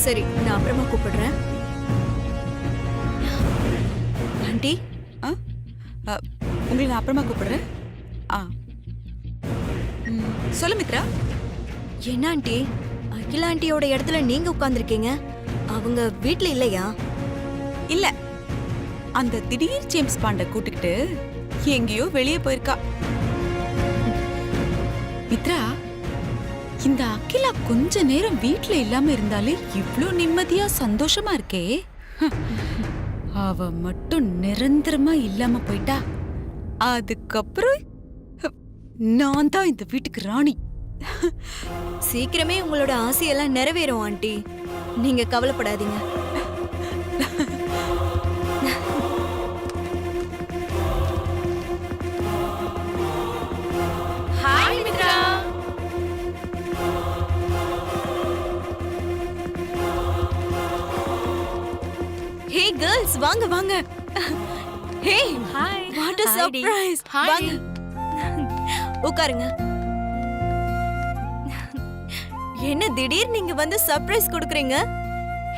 சரி, நான் அப்புறமா கூப்பிடுறேன். ஆண்டி, உங்களை நான் அப்புறமா கூப்பிடுறேன். சொல்லு மித்ரா. என்ன ஆண்டி, அகிலா ஆண்டியோட இடத்துல நீங்க உட்கார்ந்துருக்கீங்க, அவங்க வீட்ல இல்லையா? இல்ல, அந்த திடீர் ஜேம்ஸ் பாண்ட கூட்டிக்கிட்டு எங்கேயோ வெளியே போயிருக்கா. மித்ரா, இந்த அகிலா கொஞ்ச நேரம் வீட்ல இல்லாம இருந்தாலே இவ்ளோ நிம்மதியா சந்தோஷமா இருக்கே. அவ மட்டும் நிரந்தரமா இல்லாம போயிட்டா, அதுக்கப்புறம் நான் தான் இந்த வீட்டுக்கு ராணி. சீக்கிரமே உங்களோட ஆசையெல்லாம் நிறைவேறும் ஆண்டி, நீங்க கவலைப்படாதீங்க. ஹாய் மித்ரா. ஹே கேர்ள்ஸ், வாங்க வாங்க. ஹே, ஹாய். What a surprise. வாங்க உட்காருங்க. என்ன திடீர் நீங்க வந்து சர்ப்ரைஸ் கொடுக்கறீங்க?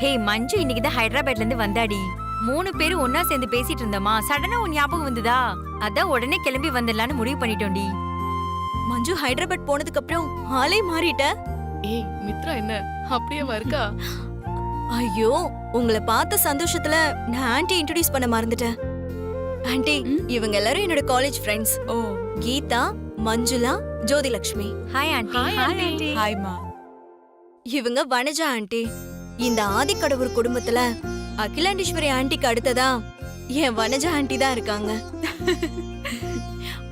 ஹே மஞ்சு, இன்னைக்கு தான் ஹைதராபாத்ல இருந்து வந்தாடி. 3 பேரும் ஒன்னா சேர்ந்து பேசிட்டு இருந்தோமா, சடனா உன் ஞாபகம் வந்துதா, அதான் உடனே கிளம்பி வந்துடலான்னு முடிவு பண்ணிட்டோம்டி. மஞ்சு ஹைதராபாத் போனதுக்கு அப்புறம் ஆளே மாறிட்ட. ஏய் மித்ரா, என்ன அப்படியே இருக்கா? ஐயோ, உங்களை பார்த்த சந்தோஷத்துல நான் ஆன்ட்டி இன்ட்ரோடியூஸ் பண்ண மறந்துட்டேன். ஆன்ட்டி, இவங்க எல்லாரும் என்னோட college friends. Oh, Geetha, Manjula, Jothilakshmi. Hi aunty. Hi aunty. ஹாய்மா. இவங்க வனஜா ஆன்ட்டி. இந்த ஆதிக்கடவுர் குடும்பத்துல அகிலாண்டீஸ்வரி ஆன்ட்டிக்கு அடுத்ததா என் வனஜா ஆன்ட்டி தான் இருக்காங்க.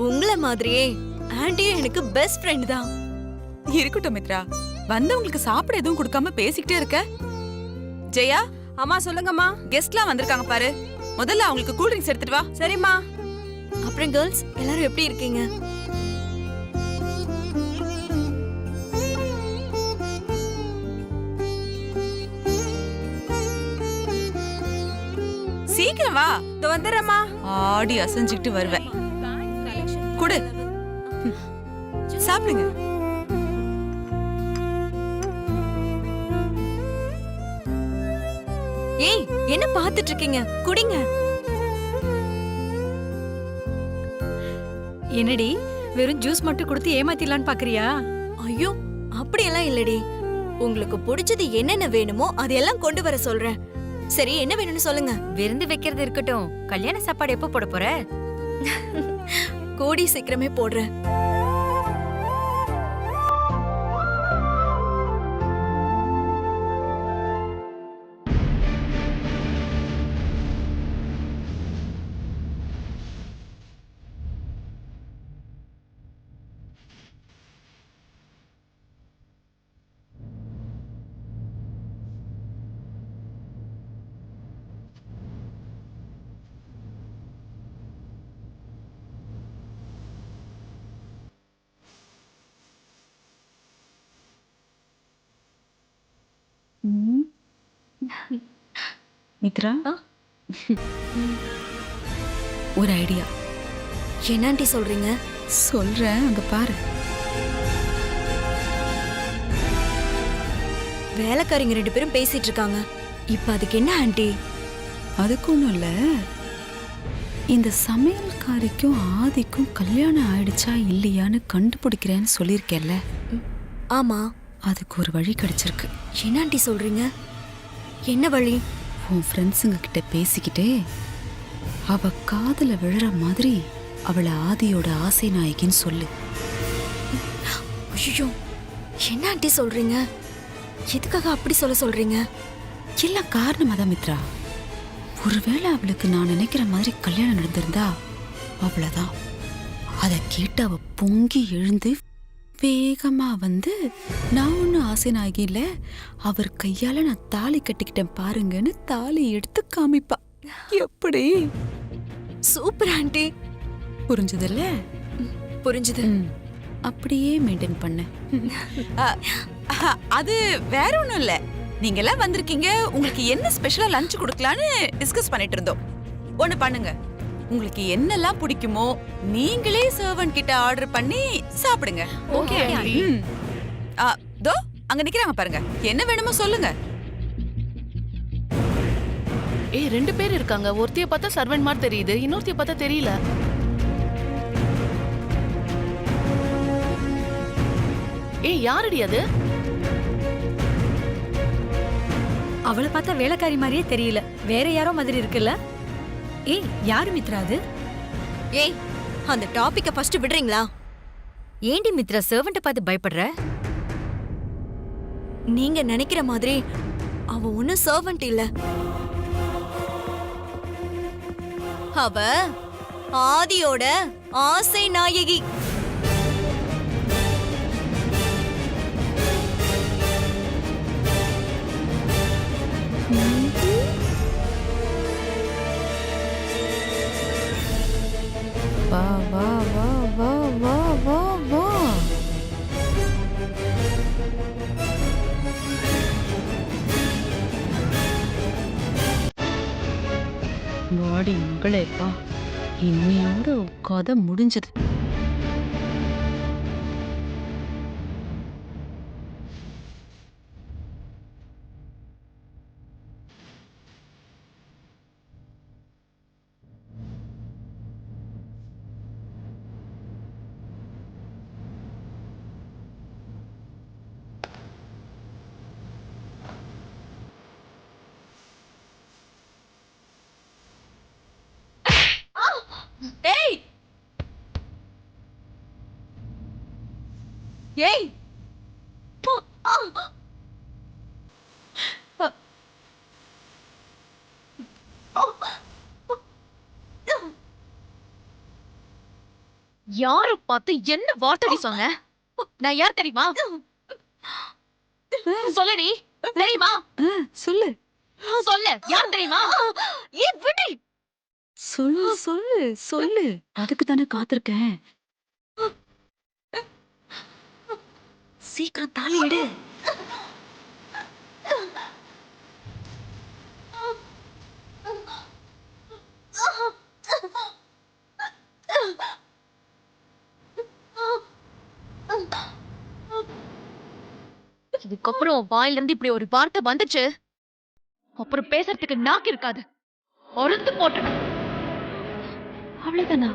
உங்கள மாதிரியே ஆன்ட்டியும் எனக்கு பெஸ்ட் ஃப்ரெண்ட் தான். இருக்கட்டும் மித்ரா, வந்தவங்களுக்கு சாப்பிட எதுவும் கொடுக்காம பேசிக்கிட்டே இருக்க. ஜெயா, அம்மா சொல்லுங்கம்மா. கெஸ்ட்லாம் வந்திருக்காங்க பாரு, முதல்ல அவங்களுக்கு கூல் ட்ரிங்க்ஸ் எடுத்துட்டு வா. சரிம்மா. அப்புறம் கேர்ள்ஸ் எல்லாரும் எப்படி இருக்கீங்க? சீக்கிரம் வா, இதோ வந்துடுறேம்மா. ஆடி அசைஞ்சுக்கிட்டு வருவேன். குடு, சாப்பிடுங்க. ஏய், என்ன பாத்துட்டு இருக்கீங்க? குடிங்க. என்னடி, வெறும் ஜூஸ் மட்டும் கொடுத்து ஏமாத்திடலான்னு பாக்குறியா? ஐயோ, அப்படியெல்லாம் இல்லடி. உங்களுக்கு பிடிச்சது என்னென்ன வேணுமோ அதெல்லாம் கொண்டு வர சொல்றேன். சரி, என்ன வேணும்னு சொல்லுங்க. விருந்து வைக்கிறது இருக்கட்டும், கல்யாண சாப்பாடு எப்போ போட போற? கூடி சீக்கிரமே போடுறேன். மித்ரா, ஒரு ஐடியா. என்ன ஆண்டி சொல்றீங்க? சொல்றேன், அங்க பாரு. வேலைக்காரிங்க 2 பேரும் பேசிட்டு இருக்காங்க. இப்ப அதுக்கு என்ன ஆண்டி? அதுக்கு ஒண்ணும் இல்ல, இந்த சமையல்காரிக்கும் ஆதிக்கும் கல்யாணம் ஆயிடுச்சா இல்லையான்னு கண்டுபிடிக்கிறேன்னு சொல்லியிருக்கேன்ல. ஆமா, அதுக்கு ஒரு வழி கிடைச்சிருக்கு. என்ன ஆண்டி சொல்றீங்க? என்ன வழி? உன் ஃப்ரெண்ட்ஸுங்க கிட்ட பேசிக்கிட்டே அவ காதுல விழுற மாதிரி அவளை ஆதியோட ஆசை நாயகின்னு சொல்லு. ஐயோ, என்ன ஆண்டி சொல்றீங்க? எதுக்காக அப்படி சொல்ல சொல்றீங்க? எல்லாம் காரணமா தான் மித்ரா. ஒருவேளை அவளுக்கு நான் நினைக்கிற மாதிரி கல்யாணம் நடந்திருந்தா அவ்வளவுதான். அதை கேட்டு அவ பொங்கி எழுந்து வேகமா வந்து, நான் ஒன்னும் ஆசை நாயகி இல்ல, அவர் கையால நான் தாலி கட்டிக்கிட்டேன் பாருங்கன்னு தாலி எடுத்து காமிப்பா. எப்படி? Super aunty. புரிஞ்சதில்ல? புரிஞ்சுது. அப்படியே மெயின்டைன் பண்ண. அது வேற ஒண்ணும் இல்ல, நீங்க எல்லாம் வந்திருக்கீங்க, உங்களுக்கு என்ன ஸ்பெஷலா லஞ்ச் கொடுக்கலான்னு டிஸ்கஸ் பண்ணிட்டு இருந்தோம். ஒண்ணு பண்ணுங்க, உங்களுக்கு என்னெல்லாம் பிடிக்குமோ நீங்களே சர்வன்ட் கிட்ட ஆர்டர் பண்ணி சாப்பிடுங்க. Okay aunty. தோ அங்க நிக்கிறாங்க பாருங்க, என்ன வேணுமோ சொல்லுங்க. ஏய் 2 பேர் இருக்காங்க. ஒருத்திய பார்த்தா சர்வெண்ட் மாதிரி தெரியுது, இன்னொருத்திய பார்த்தா தெரியல. ஏய் யாரடி அது? அவளை பார்த்தா வேலைக்காரி மாதிரியே தெரியல, வேற யாரோ மாதிரி இருக்குல்ல. ஏய் யாரு மித்ரா அது? ஏய் அந்த டாபிக்க ஃபர்ஸ்ட் விடுறீங்களா? ஏண்டி மித்ரா சர்வெண்ட்டை பார்த்து பயப்படுற? நீங்க நினைக்கிற மாதிரி அவ ஒன்னும் சர்வன்ட் இல்ல. அவ ஆதியோட ஆசை நாயகி. வா வா வா வா வா வா வா. வாடி மகளேப்பா, இன்னையோட கதை முடிஞ்சது. ஏய் யார பார்த்து என்ன வார்த்தடி சொன்ன? நான் யார் தெரியுமா? சொல்லடி, தெரியுமா? சொல்லு சொல்லு, யார் தெரியுமா? ஏன் விடு. சொல்லு சொல்லு சொல்லு, அதுக்கு தானே காத்திருக்கேன். சீக்கிரம் தாலி எடு. இதுக்கப்புறம் வாயில இருந்து இப்படி ஒரு வார்த்தை வந்துச்சு, அப்புறம் பேசுறதுக்கு நாக்கு இருக்காது, அறுத்து போட்டு. அவ்வளவுதானா?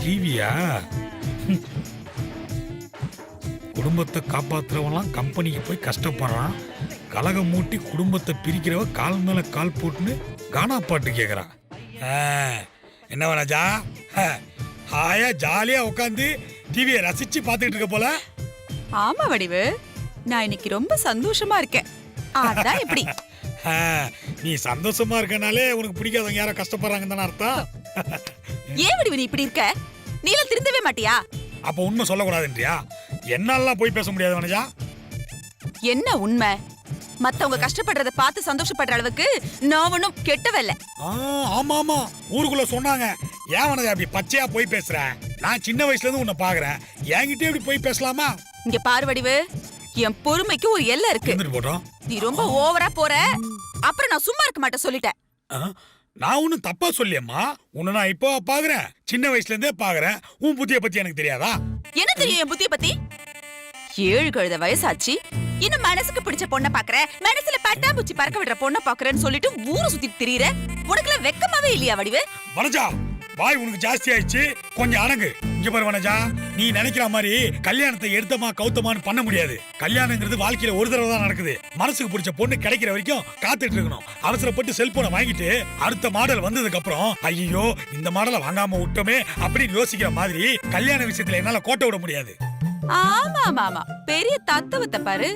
டிவியா? குடும்பத்தை காப்பாத்துறவன்லாம் கம்பெனிக்கு போய் கஷ்டப்படுறான், கலகம் மூட்டி குடும்பத்தை பிரிக்கிறவ கால் மேல கால் போட்டுன்னு கானா பாட்டு கேட்குறான். என்ன ராஜா, ஹாயா ஜாலியா உட்காந்து டிவியை ரசிச்சு பார்த்துக்கிட்டு இருக்க போல. ஆமா வடிவு, நான் இன்னைக்கு ரொம்ப சந்தோஷமா இருக்கேன். அதான் இப்படி. நீ சந்தோஷமா இருக்கனாலே உனக்கு பிடிக்காதவங்க யாரோ கஷ்டப்படுறாங்க தானே அர்த்தம். ஏன் வடிவு நீ இப்படி இருக்க? நீலாம் திருந்தவே மாட்டியா? அப்ப உண்மை சொல்லக்கூடாதுன்றியா? என்னாலாம் போய் பேச முடியாது வனஜா. என்ன உண்மை? மத்தவங்க கஷ்டப்படுறத பார்த்து சந்தோஷப்படுற அளவுக்கு நான் ஒன்னும் கெட்டவல்ல. ஆமா ஆமா, ஊருக்குள்ள சொன்னாங்க. ஏன் வனஜா அப்படி பச்சையா போய் பேசுற? நான் சின்ன வயசுல இருந்து உன்னை பாக்குறேன், என்கிட்ட இப்படி போய் பேசலாமா? இங்க பாரு வடிவு, என் பொறுமைக்கு ஒரு எல்லை இருக்கு. இருந்துட்டு போட்டோம். நீ ரொம்ப ஓவரா போற, அப்புறம் நான் சும்மா இருக்க மாட்டேன் சொல்லிட்டேன். நான் ஒன்னும் தப்பா சொல்லியம்மா. உன்னை நான் இப்போ பாக்குறேன், சின்ன வயசுல இருந்தே பாக்குறேன். உன் புத்திய பத்தி எனக்கு தெரியாதா? என்ன தெரியும் என் புத்திய பத்தி? 7 கழுத வயசாச்சு, இன்னும் மனசுக்கு பிடிச்ச பொண்ணை பாக்குற, மனசுல பட்டாம்பூச்சி பறக்க விடுற பொண்ணை பாக்குறேன்னு சொல்லிட்டு ஊரை சுத்தி திரியிற. உனக்குலாம் வெக்கமாவே இல்லையா வடிவு? வனஜா, வாய் உனக்கு ஜாஸ்தி ஆயிடுச்சு, கொஞ்சம் அடங்கு. இங்க பாரு வனஜா, நீ நினைக்கிற மாதிரி கல்யாணத்தை எடுத்தமா கவுத்தமான்னு பண்ண முடியாது. கல்யாணங்கிறது வாழ்க்கையில ஒரு தடவை தான் நடக்குது. மனசுக்கு பிடிச்ச பொண்ணு கிடைக்கிற வரைக்கும் காத்துட்டு இருக்கணும். அவசரப்பட்டு செல்போனை வாங்கிட்டு அடுத்த மாடல் வந்ததுக்கு அப்புறம் ஐயோ இந்த மாடலை வாங்காம விட்டோமே அப்படின்னு யோசிக்கிற மாதிரி கல்யாண விஷயத்துல என்னால கோட்டை விட முடியாது. ஆமா ஆமா ஆமா, பெரிய தத்துவத்தை பாரு.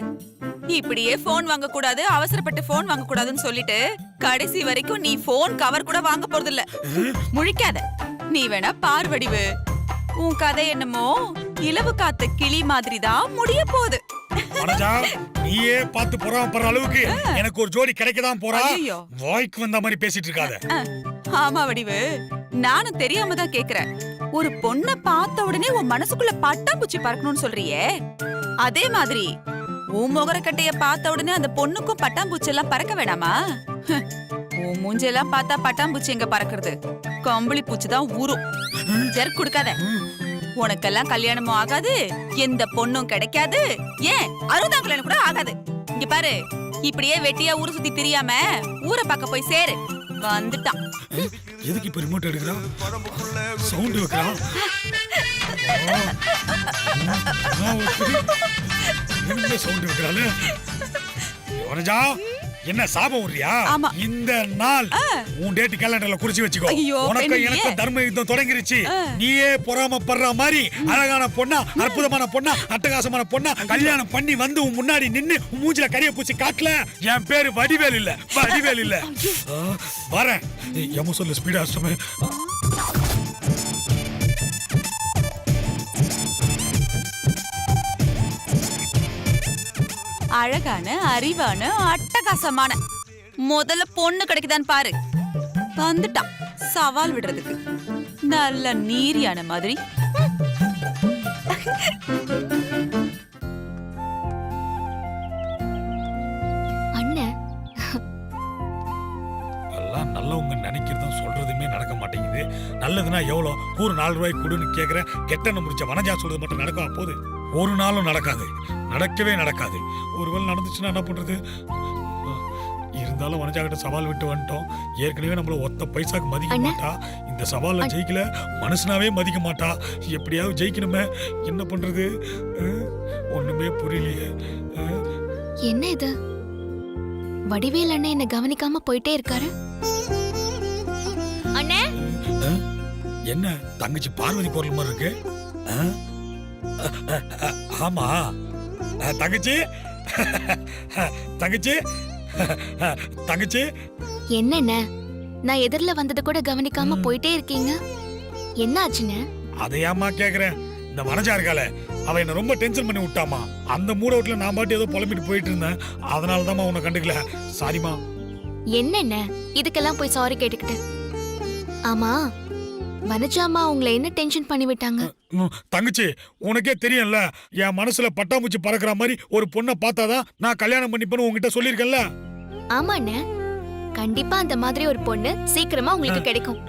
இப்படியே போன் வாங்க கூடாது, அவசரப்பட்டு போன் வாங்க கூடாதுன்னு சொல்லிட்டு கடைசி வரைக்கும் நீ போன் கவர் கூட வாங்க போறது இல்ல. முழிக்காத, நீ வேணா பார் வடிவு. உன் கதை என்னமோ இலவு காத்த கிளி மாதிரி தான் முடிய போகுது. வனஜா, நீயே பார்த்து பொறாமப்படுற அளவுக்கு எனக்கு ஒரு ஜோடி கிடைக்கதான் போறா. ஐயோ, வாய்க்கு வந்த மாதிரி பேசிட்டு இருக்காத. ஆமா வடிவு, நானும் தெரியாம தான் கேக்குறேன். ஒரு பொண்ண பார்த்த உடனே உன் மனசுக்குள்ள பட்டாம்பூச்சி பறக்கணும்னு சொல்றியே, அதே மாதிரி உன் முகரக்கட்டைய பார்த்த உடனே அந்த பொண்ணுக்கும் பட்டாம்பூச்சி எல்லாம் பறக்க வேணாமா? உன் மூஞ்செல்லாம் பார்த்தா பட்டாம்பூச்சி எங்க பறக்கிறது, கம்பளி பூச்சி தான் ஊரும். ஜெர்க் கொடுக்காத. உனக்கெல்லாம் கல்யாணமும் ஆகாது, எந்த பொண்ணும் கிடைக்காது, ஏன் 60ஆம் கல்யாணம் கூட ஆகாது. இங்க பாரு, இப்படியே வெட்டியா ஊரை சுத்தி திரியாம ஊரை பார்க்க போய் சேரு. வந்துட்டான். எதுக்கு இப்ப ரிமோட் எடுக்கிறான், சவுண்ட் வைக்கிறான்? என்ன சவுண்ட் வைக்கிறாள்? வனஜா, என்ன சாபம் விடுறியா? ஆமா. இந்த நாள் உன் டேட் கேலண்டர்ல குறிச்சு வச்சுக்கோ. ஐயோ, உனக்கு பெண்ணியே. எனக்கு தர்ம யுத்தம் தொடங்கிருச்சு. நீயே பொறாமப்படுற மாதிரி அழகான பொண்ணா, அற்புதமான பொண்ணா, அட்டகாசமான பொண்ணா கல்யாணம் பண்ணி வந்து உன் முன்னாடி நின்னு உன் மூஞ்சில கரிய பூச்சி காட்டல. என் பேரு வடிவேல் இல்ல, வடிவேல் இல்ல. வரேன், எம சொல்ல ஸ்பீடா அஷ்டமே. அழகான, அறிவான, அட்டகாசமான முதல்ல பொண்ணு கிடைக்குதான்னு பாரு. வந்துட்டான் சவால் விடுறதுக்கு, நல்ல நீரியான மாதிரி. அண்ணன் எல்லாம் நல்லவங்க நினைக்கிறதும் சொல்றதுமே நடக்க மாட்டேங்குது. நல்லதுன்னா எவ்வளோ, ஒரு 4 ரூபாய்க்கு கொடுன்னு கேட்குற கெட்டன்னு முடிச்ச வனஜா சொல்றது மட்டும் நடக்க போகுது? ஒரு நாளும் நடக்காது, நடக்கவே நடக்காது. ஒருவேளை நடந்துச்சுன்னா என்ன பண்றது? இருந்தாலும் வனஜா கிட்ட சவால் விட்டு வந்துட்டோம். ஏற்கனவே நம்மள ஒத்த பைசாக்கு மதிக்க மாட்டா. இந்த சவால்ல ஜெயிக்கல மனுஷனாவே மதிக்க மாட்டா. எப்படியாவது ஜெயிக்கணுமே, என்ன பண்றது? ஒண்ணுமே புரியலையே. என்ன இது, வடிவேல் அண்ணன் என்ன கவனிக்காம போயிட்டே இருக்காரு. அண்ணே, என்ன தங்கச்சி பார்வதி குரல் மாதிரி இருக்கு? ஆமா தங்கச்சி, தங்கச்சி, தங்கச்சி. என்னண்ண நான் எதிரில வந்தது கூட கவனிக்காம போயிட்டே இருக்கீங்க, என்ன ஆச்சுண்ணே? அதையாமா கேக்குறேன். இந்த வனஜா இருக்காளே, அவ என்ன ரொம்ப டென்ஷன் பண்ணி விட்டாமா. அந்த மூட வீட்டுல நான் பாட்டு ஏதோ புலம்பிட்டு போயிட்டு இருந்தேன், அதனாலதான் உன்னை கண்டுக்கல. சாரிமா. என்னண்ண இதுக்கெல்லாம் போய் சாரி கேட்டுக்கிட்டு? ஆமா, வனஜாமா உங்களை என்ன டென்ஷன் பண்ணி விட்டாங்க? தங்கச்சி, உனக்கே தெரியும்ல, என் மனசுல பட்டாம்பூச்சி பறக்கிற மாதிரி ஒரு பொண்ணை பார்த்தாதான் நான் கல்யாணம் பண்ணிப்பேன்னு உங்ககிட்ட சொல்லியிருக்கேன்ல. ஆமாண்ணே, கண்டிப்பா அந்த மாதிரி ஒரு பொண்ணு சீக்கிரமா உங்களுக்கு கிடைக்கும்.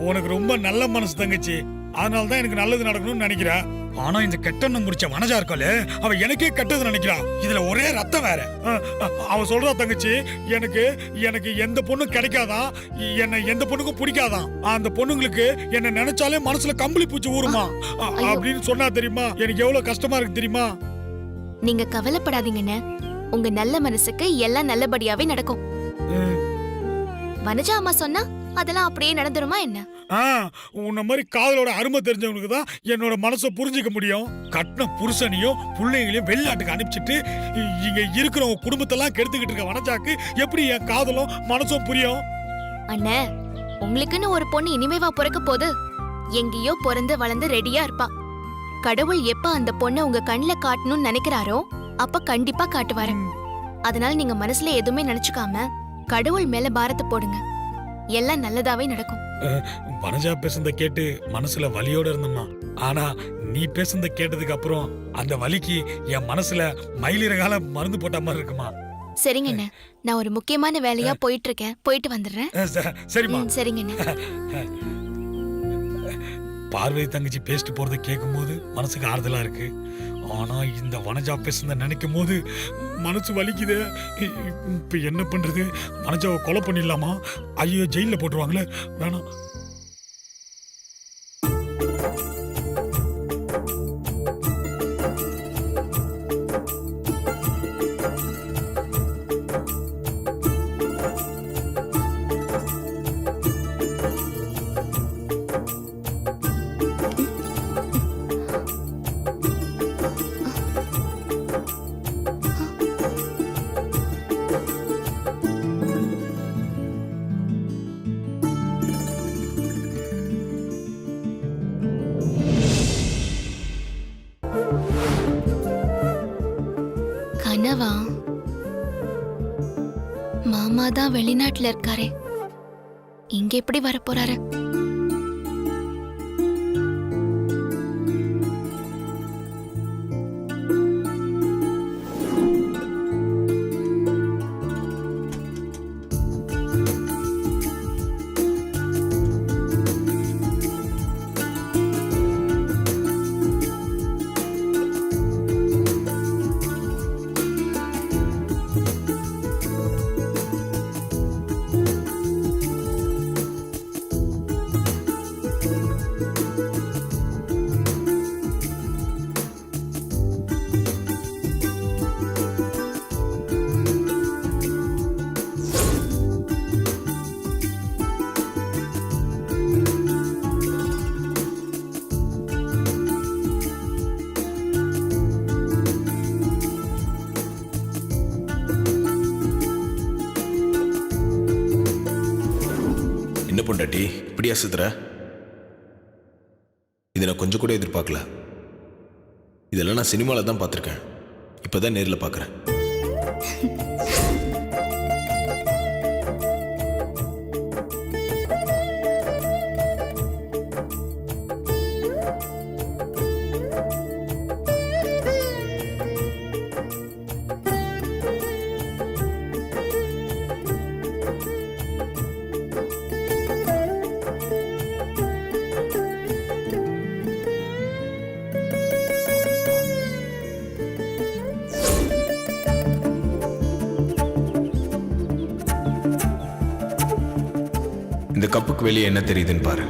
உனக்கு ரொம்ப நல்ல மனசு தங்கச்சி, அதனாலதான் எனக்கு நல்லது நடக்கணும்னு நினைக்கிறா. ஆனா இந்த கெட்டெண்ணம் முடிச்ச வனஜா இருக்காளே, அவ எனக்கே கெட்டது நினைக்கிறா. இதுல ஒரே ரத்தம் வேற. அவ சொல்றா தங்கச்சி, எனக்கு எனக்கு எந்த பொண்ணும் கிடைக்காதான், என்ன எந்த பொண்ணுக்கும் பிடிக்காதான். அந்த பொண்ணுங்களுக்கு என்ன நினைச்சாலே மனசுல கம்பளி பூச்சி ஊறுமா அப்படின்னு சொன்னா தெரியுமா? எனக்கு எவ்வளவு கஷ்டமா இருக்கு தெரியுமா? நீங்க கவலைப்படாதீங்கண்ணே, உங்க நல்ல மனசுக்கு எல்லாம் நல்லபடியாவே நடக்கும். வனஜா அம்மா சொன்னா அதெல்லாம் அப்படியே நடந்துருமா என்ன? உன்ன மாதிரி காதலோட அருமை தெரிஞ்சவங்களுக்கு தான் என்னோட மனசை புரிஞ்சுக்க முடியும். கட்டின புருஷனையும் பிள்ளைங்களையும் வெளிநாட்டுக்கு அனுப்பிச்சிட்டு இங்க இருக்கிறவங்க குடும்பத்தெல்லாம் கெடுத்துக்கிட்டு இருக்க வனஜாக்கு எப்படி என் காதலும் மனசும் புரியும்? அண்ணே, உங்களுக்குன்னு ஒரு பொண்ணு இனிமேவா பிறக்க போது? எங்கேயோ பிறந்து வளர்ந்து ரெடியா இருப்பா. கடவுள் எப்ப அந்த பொண்ணை உங்க கண்ணுல காட்டணும்னு நினைக்கிறாரோ அப்ப கண்டிப்பா காட்டுவாரு. அதனால நீங்க மனசுல எதுவுமே நினைச்சுக்காம கடவுள் மேல பாரத்தை போடுங்க, எல்லாம் நல்லதாவே நடக்கும். வனஜா பேசுனத கேட்டு மனசுல வலியோட இருந்தம்மா. ஆனா நீ பேசுனத கேட்டதுக்கு அப்புறம் அந்த வலிக்கு என் மனசுல மயிலிறகால மருந்து போட்ட மாதிரி இருக்குமா. சரிங்க அண்ணே, நான் ஒரு முக்கியமான வேலையா போயிட்டு இருக்கேன், போயிட்டு வந்துடுறேன். சரிம்மா. சரிங்க அண்ணே. பார்வதி தங்கச்சி பேசிட்டு போறதை கேட்கும் போது மனசுக்கு ஆறுதலா இருக்கு. ஆனா இந்த வனஜா பேசுறத நினைக்கும் போது மனசு வலிக்குது. இப்ப என்ன பண்றது? வனஜாவை கொலை பண்ணிடலாமா? ஐயோ, ஜெயில போட்டுருவாங்களே, வேணாம். கனவா? மாமா தான் வெளிநாட்டுல இருக்காரே, இங்க எப்படி வரப்போறாரு? என்ன பொண்டாட்டி இப்படியா சுத்துற? இதை நான் கொஞ்சம் கூட எதிர்பார்க்கல. இதெல்லாம் நான் சினிமாவில் தான் பார்த்துருக்கேன், இப்போதான் நேரில் பார்க்குறேன். இந்த கப்புக்கு வெளியே என்ன தெரியுதுன்னு பாரு.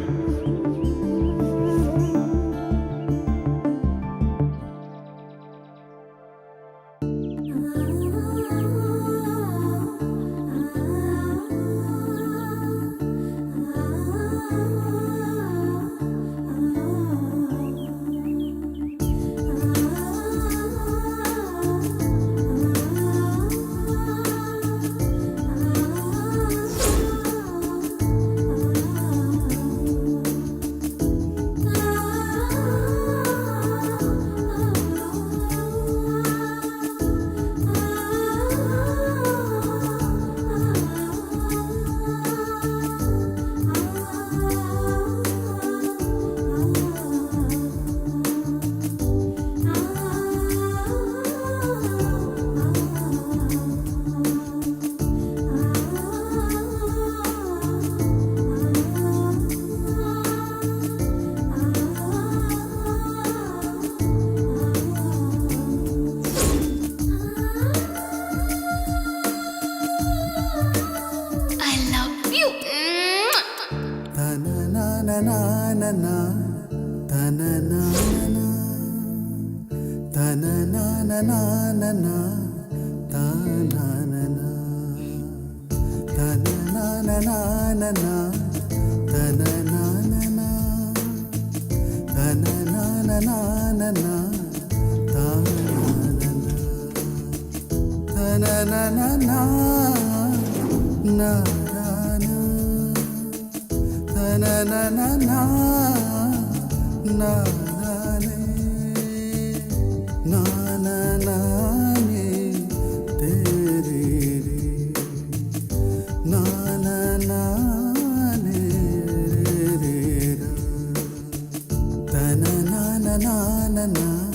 na